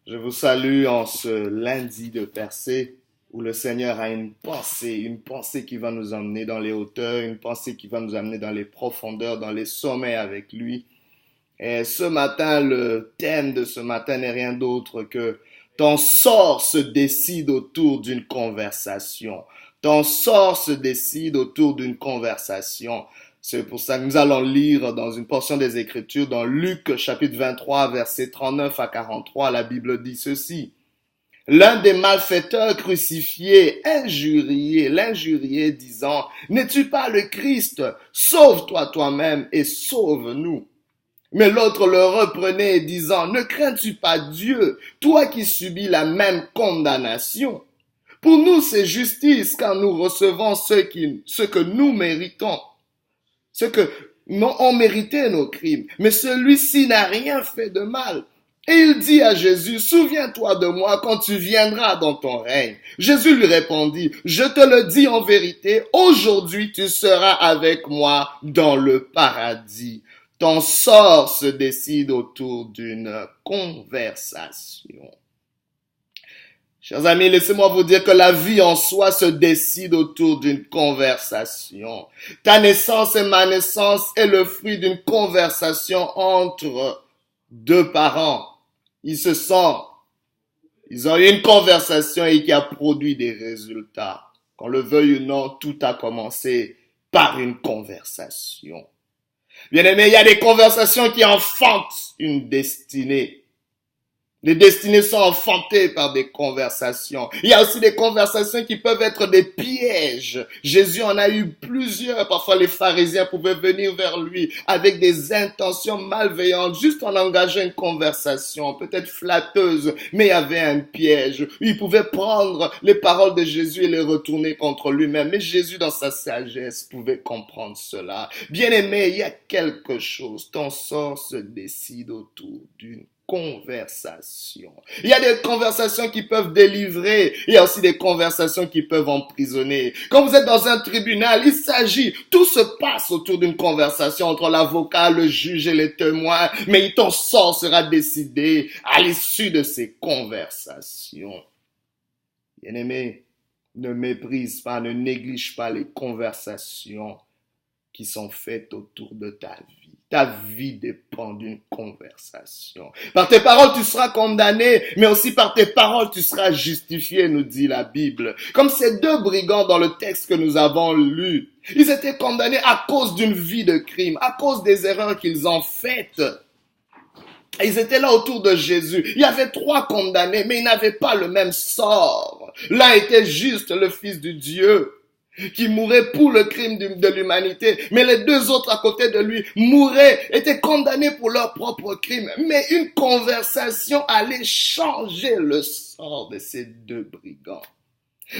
Je vous salue en ce lundi de percée où le Seigneur a une pensée qui va nous emmener dans les hauteurs, une pensée qui va nous amener dans les profondeurs, dans les sommets avec lui. Et ce matin, le thème de ce matin n'est rien d'autre que ton sort se décide autour d'une conversation. Ton sort se décide autour d'une conversation. C'est pour ça que nous allons lire dans une portion des Écritures, dans Luc chapitre 23, versets 39 à 43, la Bible dit ceci. L'un des malfaiteurs crucifiés l'injuriait disant, n'es-tu pas le Christ? Sauve-toi toi-même et sauve-nous. Mais l'autre le reprenait disant, ne crains-tu pas Dieu, toi qui subis la même condamnation? Pour nous, c'est justice quand nous recevons ce que nous méritons. Ce que non, on méritait nos crimes. Mais celui-ci n'a rien fait de mal. Et il dit à Jésus, souviens-toi de moi quand tu viendras dans ton règne. Jésus lui répondit, je te le dis en vérité, aujourd'hui tu seras avec moi dans le paradis. Ton sort se décide autour d'une conversation. Chers amis, laissez-moi vous dire que la vie en soi se décide autour d'une conversation. Ta naissance et ma naissance est le fruit d'une conversation entre deux parents. Ils ont eu une conversation et qui a produit des résultats. Qu'on le veuille ou non, tout a commencé par une conversation. Bien aimé, il y a des conversations qui enfantent une destinée. Les destinées sont enfantées par des conversations. Il y a aussi des conversations qui peuvent être des pièges. Jésus en a eu plusieurs. Parfois, les pharisiens pouvaient venir vers lui avec des intentions malveillantes, juste en engageant une conversation, peut-être flatteuse, mais il y avait un piège. Il pouvait prendre les paroles de Jésus et les retourner contre lui-même. Mais Jésus, dans sa sagesse, pouvait comprendre cela. Bien-aimé, il y a quelque chose. Ton sort se décide autour d'une conversation. Il y a des conversations qui peuvent délivrer, il y a aussi des conversations qui peuvent emprisonner. Quand vous êtes dans un tribunal, tout se passe autour d'une conversation entre l'avocat, le juge et les témoins, mais ton sort sera décidé à l'issue de ces conversations. Bien-aimé, ne méprise pas, ne néglige pas les conversations qui sont faites autour de ta vie. Ta vie dépend d'une conversation. Par tes paroles, tu seras condamné, mais aussi par tes paroles, tu seras justifié, nous dit la Bible. Comme ces deux brigands dans le texte que nous avons lu. Ils étaient condamnés à cause d'une vie de crime, à cause des erreurs qu'ils ont faites. Ils étaient là autour de Jésus. Il y avait 3 condamnés, mais ils n'avaient pas le même sort. L'un était juste, le Fils de Dieu, qui mourait pour le crime de l'humanité, mais les 2 autres à côté de lui étaient condamnés pour leur propre crime. Mais une conversation allait changer le sort de ces 2 brigands.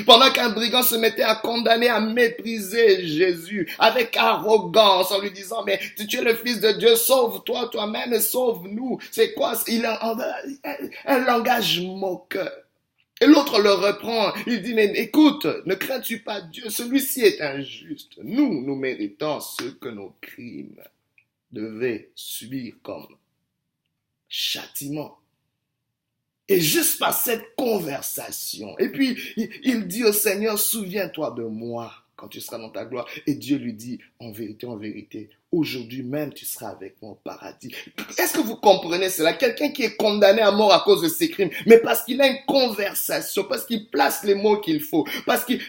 Pendant qu'un brigand se mettait à condamner, à mépriser Jésus avec arrogance en lui disant, mais tu es le Fils de Dieu, sauve-toi toi-même et sauve-nous. C'est quoi? Il a un langage moqueur. Et l'autre le reprend, il dit, mais écoute, ne crains-tu pas Dieu, celui-ci est injuste. Nous méritons ce que nos crimes devaient subir comme châtiment. Et juste par cette conversation, et puis il dit au Seigneur, souviens-toi de moi quand tu seras dans ta gloire. Et Dieu lui dit, en vérité, aujourd'hui même tu seras avec moi au paradis. Est-ce que vous comprenez cela? Quelqu'un qui est condamné à mort à cause de ses crimes, mais parce qu'il a une conversation, parce qu'il place les mots qu'il faut, parce qu'il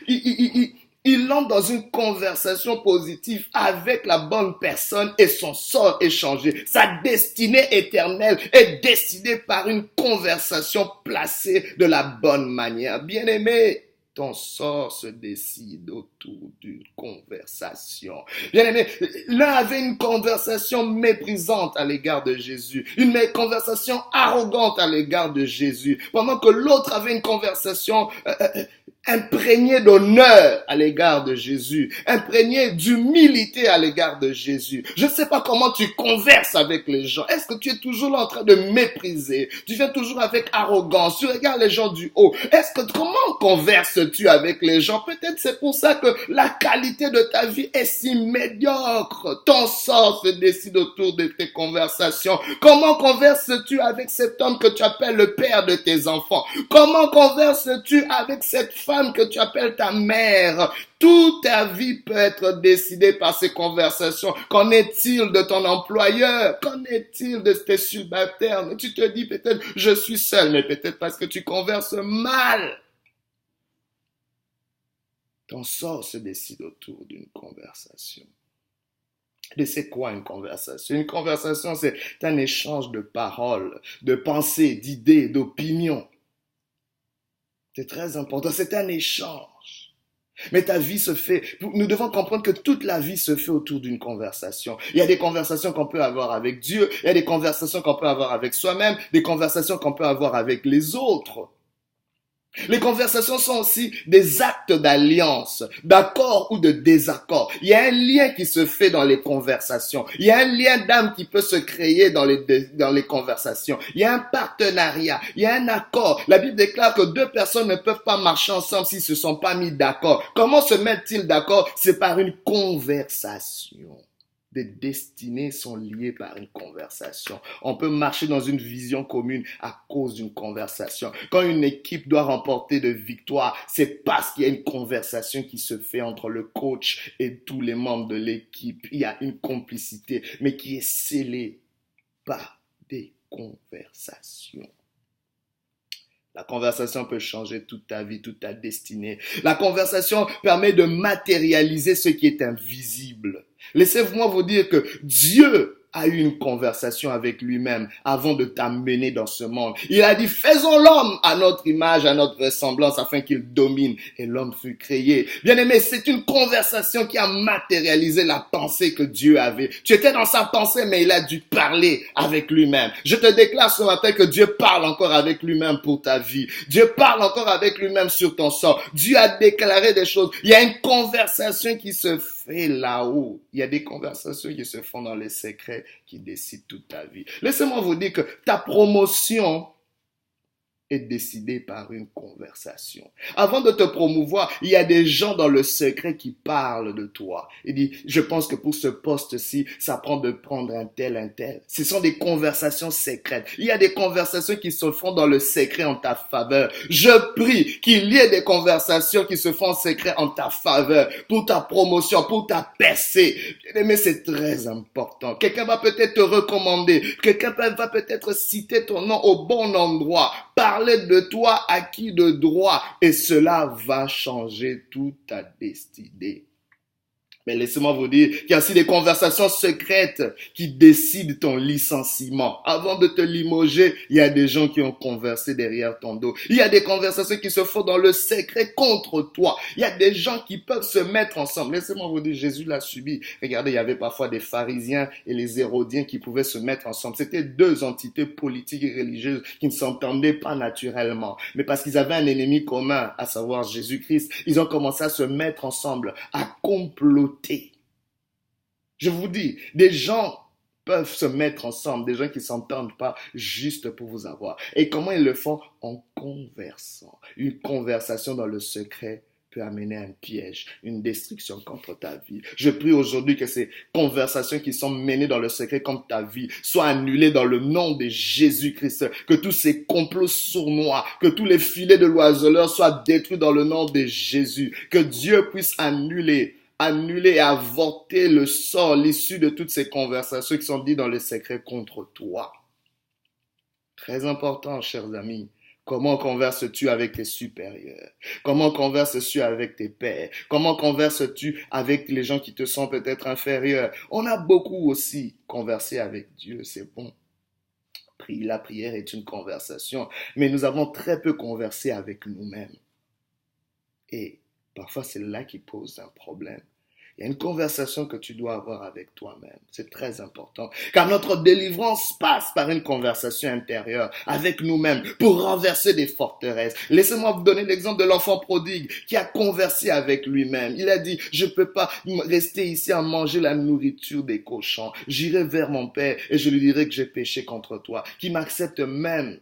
entre dans une conversation positive avec la bonne personne et son sort est changé. Sa destinée éternelle est décidée par une conversation placée de la bonne manière. Bien-aimé, ton sort se décide autour d'une conversation. Bien-aimé, l'un avait une conversation méprisante à l'égard de Jésus, une conversation arrogante à l'égard de Jésus, pendant que l'autre avait une conversation imprégné d'honneur à l'égard de Jésus, imprégné d'humilité à l'égard de Jésus. Je ne sais pas comment tu converses avec les gens. Est-ce que tu es toujours là en train de mépriser? Tu viens toujours avec arrogance. Tu regardes les gens du haut. Comment converses-tu avec les gens? Peut-être c'est pour ça que la qualité de ta vie est si médiocre. Ton sort se décide autour de tes conversations. Comment converses-tu avec cet homme que tu appelles le père de tes enfants? Comment converses-tu avec cette femme que tu appelles ta mère? Toute ta vie peut être décidée par ces conversations. Qu'en est-il de ton employeur? Qu'en est-il de tes subalternes? Tu te dis peut-être, je suis seul, mais peut-être parce que tu converses mal. Ton sort se décide autour d'une conversation. Et c'est quoi une conversation? Une conversation, c'est un échange de paroles, de pensées, d'idées, d'opinions. C'est très important, c'est un échange. Mais ta vie se fait, nous devons comprendre que toute la vie se fait autour d'une conversation. Il y a des conversations qu'on peut avoir avec Dieu, il y a des conversations qu'on peut avoir avec soi-même, des conversations qu'on peut avoir avec les autres. Les conversations sont aussi des actes d'alliance, d'accord ou de désaccord. Il y a un lien qui se fait dans les conversations. Il y a un lien d'âme qui peut se créer dans les conversations. Il y a un partenariat, il y a un accord. La Bible déclare que deux personnes ne peuvent pas marcher ensemble s'ils ne se sont pas mis d'accord. Comment se mettent-ils d'accord? C'est par une conversation. Des destinées sont liées par une conversation. On peut marcher dans une vision commune à cause d'une conversation. Quand une équipe doit remporter de victoires, c'est parce qu'il y a une conversation qui se fait entre le coach et tous les membres de l'équipe. Il y a une complicité, mais qui est scellée par des conversations. La conversation peut changer toute ta vie, toute ta destinée. La conversation permet de matérialiser ce qui est invisible. Laissez-moi vous dire que Dieu a eu une conversation avec lui-même avant de t'amener dans ce monde. Il a dit, faisons l'homme à notre image, à notre ressemblance, afin qu'il domine. Et l'homme fut créé. Bien aimé, c'est une conversation qui a matérialisé la pensée que Dieu avait. Tu étais dans sa pensée, mais il a dû parler avec lui-même. Je te déclare ce matin que Dieu parle encore avec lui-même pour ta vie. Dieu parle encore avec lui-même sur ton sort. Dieu a déclaré des choses. Il y a une conversation qui se fait là-haut. Il y a des conversations qui se font dans les secrets qui décident toute ta vie. Laissez-moi vous dire que ta promotion est décidée par une conversation. Avant de te promouvoir, il y a des gens dans le secret qui parlent de toi. Il dit, je pense que pour ce poste-ci, ça prend de prendre un tel, un tel. Ce sont des conversations secrètes. Il y a des conversations qui se font dans le secret en ta faveur. Je prie qu'il y ait des conversations qui se font en secret en ta faveur, pour ta promotion, pour ta percée. Mais c'est très important. Quelqu'un va peut-être te recommander. Quelqu'un va peut-être citer ton nom au bon endroit. Parler de toi à qui de droit, et cela va changer toute ta destinée. Mais laissez-moi vous dire qu'il y a aussi des conversations secrètes qui décident ton licenciement. Avant de te limoger, il y a des gens qui ont conversé derrière ton dos. Il y a des conversations qui se font dans le secret contre toi. Il y a des gens qui peuvent se mettre ensemble. Laissez-moi vous dire, Jésus l'a subi. Regardez, il y avait parfois des pharisiens et les hérodiens qui pouvaient se mettre ensemble. C'était deux entités politiques et religieuses qui ne s'entendaient pas naturellement. Mais parce qu'ils avaient un ennemi commun, à savoir Jésus-Christ, ils ont commencé à se mettre ensemble, à comploter. Je vous dis, des gens peuvent se mettre ensemble, des gens qui ne s'entendent pas juste pour vous avoir. Et comment ils le font? En conversant. Une conversation dans le secret peut amener un piège, une destruction contre ta vie. Je prie aujourd'hui que ces conversations qui sont menées dans le secret contre ta vie soient annulées dans le nom de Jésus-Christ. Que tous ces complots sournois, que tous les filets de l'oiseleur soient détruits dans le nom de Jésus. Que Dieu puisse annuler et avorter le sort, l'issue de toutes ces conversations qui sont dites dans les secrets contre toi. Très important, chers amis. Comment converses-tu avec tes supérieurs? Comment converses-tu avec tes pairs? Comment converses-tu avec les gens qui te sont peut-être inférieurs? On a beaucoup aussi conversé avec Dieu, c'est bon. La prière est une conversation, mais nous avons très peu conversé avec nous-mêmes. Et parfois, c'est là qui pose un problème. Il y a une conversation que tu dois avoir avec toi-même. C'est très important. Car notre délivrance passe par une conversation intérieure avec nous-mêmes pour renverser des forteresses. Laissez-moi vous donner l'exemple de l'enfant prodigue qui a conversé avec lui-même. Il a dit, je ne peux pas rester ici à manger la nourriture des cochons. J'irai vers mon père et je lui dirai que j'ai péché contre toi, qui m'accepte même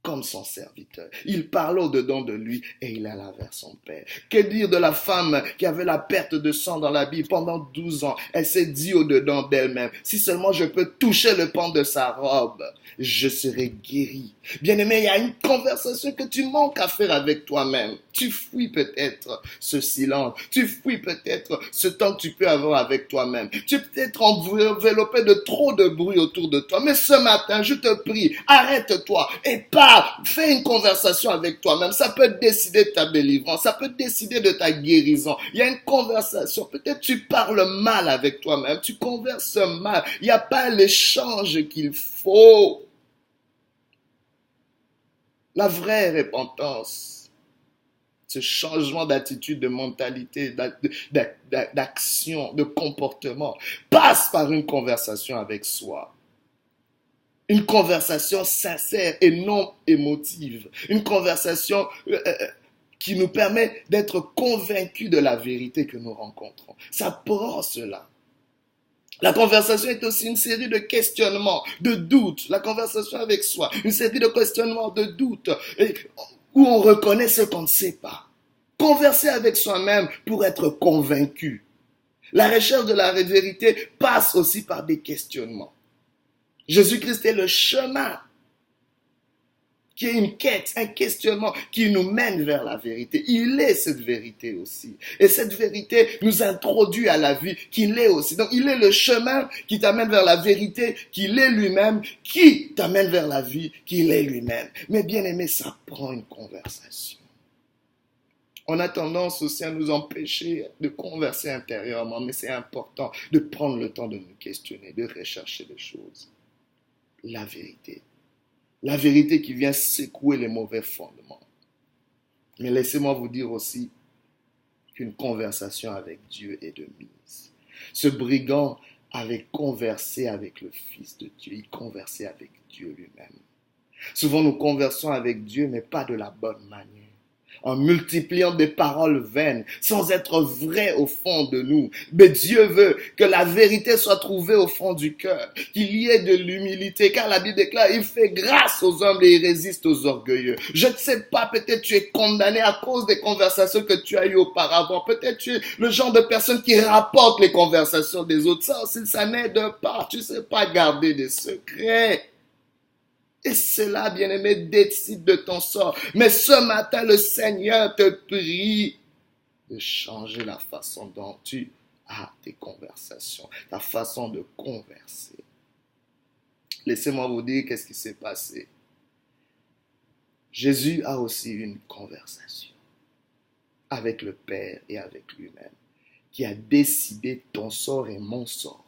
comme son serviteur. Il parle au-dedans de lui et il alla vers son père. Que dire de la femme qui avait la perte de sang dans la Bible pendant 12 ans? Elle s'est dit au-dedans d'elle-même, si seulement je peux toucher le pan de sa robe, je serai guérie. Bien-aimé, il y a une conversation que tu manques à faire avec toi-même. Tu fuis peut-être ce silence. Tu fuis peut-être ce temps que tu peux avoir avec toi-même. Tu es peut-être enveloppé de trop de bruit autour de toi. Mais ce matin, je te prie, arrête-toi et parle. Fais une conversation avec toi-même. Ça peut décider de ta délivrance. Ça peut décider de ta guérison. Il y a une conversation. Peut-être tu parles mal avec toi-même. Tu converses mal. Il n'y a pas l'échange qu'il faut. La vraie repentance, ce changement d'attitude, de mentalité, d'action, de comportement, passe par une conversation avec soi. Une conversation sincère et non émotive. Une conversation qui nous permet d'être convaincus de la vérité que nous rencontrons. Ça prend cela. La conversation est aussi une série de questionnements, de doutes. La conversation avec soi, une série de questionnements, de doutes, où on reconnaît ce qu'on ne sait pas. Converser avec soi-même pour être convaincu. La recherche de la vérité passe aussi par des questionnements. Jésus-Christ est le chemin, qui est une quête, un questionnement qui nous mène vers la vérité. Il est cette vérité aussi. Et cette vérité nous introduit à la vie qu'il est aussi. Donc il est le chemin qui t'amène vers la vérité qu'il est lui-même, qui t'amène vers la vie qu'il est lui-même. Mais bien aimé, ça prend une conversation. On a tendance aussi à nous empêcher de converser intérieurement, mais c'est important de prendre le temps de nous questionner, de rechercher des choses. La vérité. La vérité qui vient secouer les mauvais fondements. Mais laissez-moi vous dire aussi qu'une conversation avec Dieu est de mise. Ce brigand avait conversé avec le Fils de Dieu. Il conversait avec Dieu lui-même. Souvent nous conversons avec Dieu, mais pas de la bonne manière. En multipliant des paroles vaines, sans être vraies au fond de nous. Mais Dieu veut que la vérité soit trouvée au fond du cœur, qu'il y ait de l'humilité, car la Bible déclare, il fait grâce aux humbles et il résiste aux orgueilleux. Je ne sais pas, peut-être tu es condamné à cause des conversations que tu as eues auparavant. Peut-être tu es le genre de personne qui rapporte les conversations des autres. Ça aussi, ça n'aide pas. Tu ne sais pas garder des secrets. Et cela, bien-aimé, décide de ton sort. Mais ce matin, le Seigneur te prie de changer la façon dont tu as tes conversations, ta façon de converser. Laissez-moi vous dire qu'est-ce qui s'est passé. Jésus a aussi une conversation avec le Père et avec lui-même, qui a décidé ton sort et mon sort.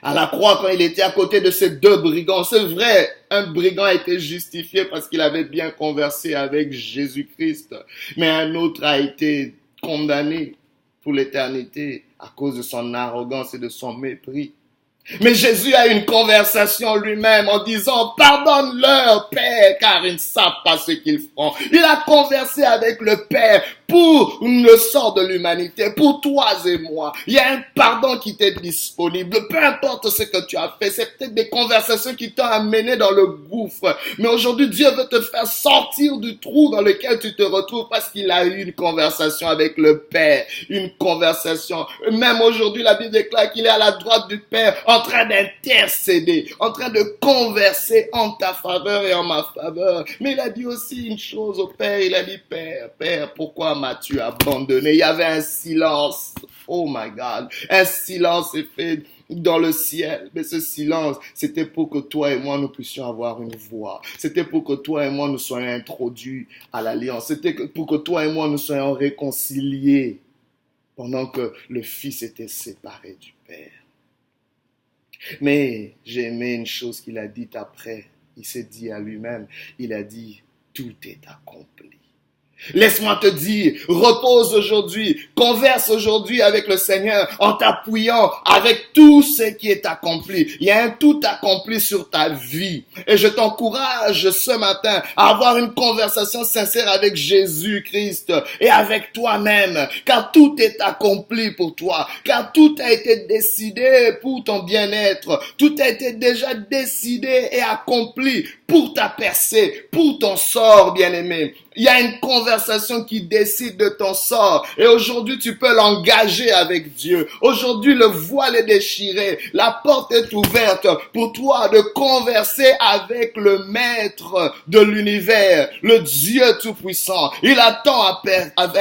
À la croix, quand il était à côté de ces deux brigands, c'est vrai, un brigand a été justifié parce qu'il avait bien conversé avec Jésus-Christ, mais un autre a été condamné pour l'éternité à cause de son arrogance et de son mépris. Mais Jésus a une conversation lui-même en disant, pardonne-leur, Père, car ils ne savent pas ce qu'ils font. Il a conversé avec le Père pour le sort de l'humanité, pour toi et moi. Il y a un pardon qui t'est disponible. Peu importe ce que tu as fait, c'est peut-être des conversations qui t'ont amené dans le gouffre. Mais aujourd'hui, Dieu veut te faire sortir du trou dans lequel tu te retrouves parce qu'il a eu une conversation avec le Père. Une conversation. Même aujourd'hui, la Bible déclare qu'il est à la droite du Père en train d'intercéder, en train de converser en ta faveur et en ma faveur. Mais il a dit aussi une chose au Père. Il a dit, Père, pourquoi m'as-tu abandonné? Il y avait un silence. Oh my God. Un silence est fait dans le ciel. Mais ce silence, c'était pour que toi et moi, nous puissions avoir une voix. C'était pour que toi et moi, nous soyons introduits à l'alliance. C'était pour que toi et moi, nous soyons réconciliés pendant que le Fils était séparé du Père. Mais j'ai aimé une chose qu'il a dite après. Il s'est dit à lui-même, il a dit, tout est accompli. Laisse-moi te dire, repose aujourd'hui, converse aujourd'hui avec le Seigneur en t'appuyant avec tout ce qui est accompli. Il y a un tout accompli sur ta vie. Et je t'encourage ce matin à avoir une conversation sincère avec Jésus-Christ et avec toi-même, car tout est accompli pour toi, car tout a été décidé pour ton bien-être, tout a été déjà décidé et accompli pour ta percée, pour ton sort, bien-aimé. Il y a une conversation qui décide de ton sort. Et aujourd'hui, tu peux l'engager avec Dieu. Aujourd'hui, le voile est déchiré. La porte est ouverte pour toi de converser avec le Maître de l'univers, le Dieu Tout-Puissant. Il attend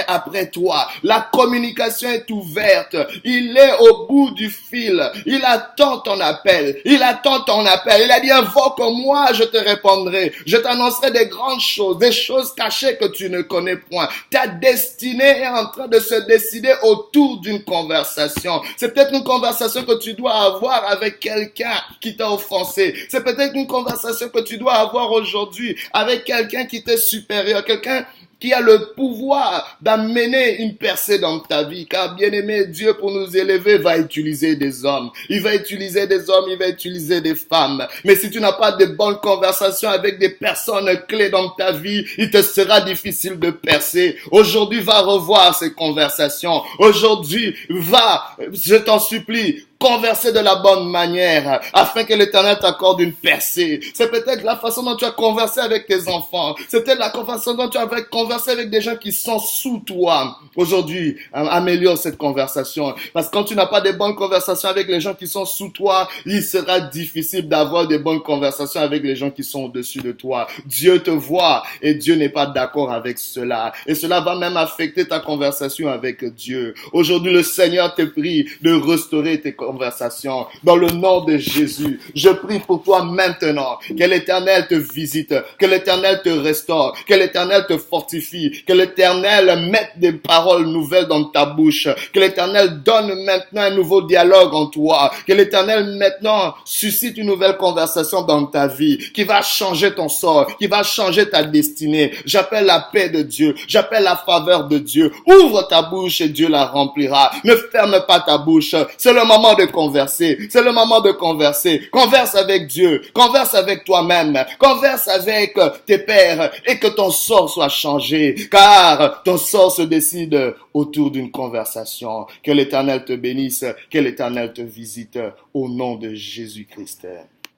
après toi. La communication est ouverte. Il est au bout du fil. Il attend ton appel. Il attend ton appel. Il a dit, invoque-moi, je te répondrai. Je t'annoncerai des grandes choses, des choses cachées que tu ne connais point. Ta destinée est en train de se décider autour d'une conversation. C'est peut-être une conversation que tu dois avoir avec quelqu'un qui t'a offensé. C'est peut-être une conversation que tu dois avoir aujourd'hui avec quelqu'un qui t'est supérieur, quelqu'un qui a le pouvoir d'amener une percée dans ta vie. Car bien-aimé, Dieu, pour nous élever, va utiliser des hommes. Il va utiliser des hommes, il va utiliser des femmes. Mais si tu n'as pas de bonnes conversations avec des personnes clés dans ta vie, il te sera difficile de percer. Aujourd'hui, va revoir ces conversations. Aujourd'hui, je t'en supplie, converser de la bonne manière afin que l'Éternel t'accorde une percée. C'est peut-être la façon dont tu as conversé avec tes enfants. C'est peut-être la façon dont tu as conversé avec des gens qui sont sous toi. Aujourd'hui, améliore cette conversation. Parce que quand tu n'as pas de bonnes conversations avec les gens qui sont sous toi, il sera difficile d'avoir de bonnes conversations avec les gens qui sont au-dessus de toi. Dieu te voit et Dieu n'est pas d'accord avec cela. Et cela va même affecter ta conversation avec Dieu. Aujourd'hui, le Seigneur te prie de restaurer tes conversation. Dans le nom de Jésus, je prie pour toi maintenant, que l'Éternel te visite, que l'Éternel te restaure, que l'Éternel te fortifie, que l'Éternel mette des paroles nouvelles dans ta bouche, que l'Éternel donne maintenant un nouveau dialogue en toi, que l'Éternel maintenant suscite une nouvelle conversation dans ta vie, qui va changer ton sort, qui va changer ta destinée. J'appelle la paix de Dieu, j'appelle la faveur de Dieu. Ouvre ta bouche et Dieu la remplira. Ne ferme pas ta bouche. C'est le moment de converser. C'est le moment de converser. Converse avec Dieu. Converse avec toi-même. Converse avec tes pères et que ton sort soit changé. Car ton sort se décide autour d'une conversation. Que l'Éternel te bénisse. Que l'Éternel te visite au nom de Jésus-Christ.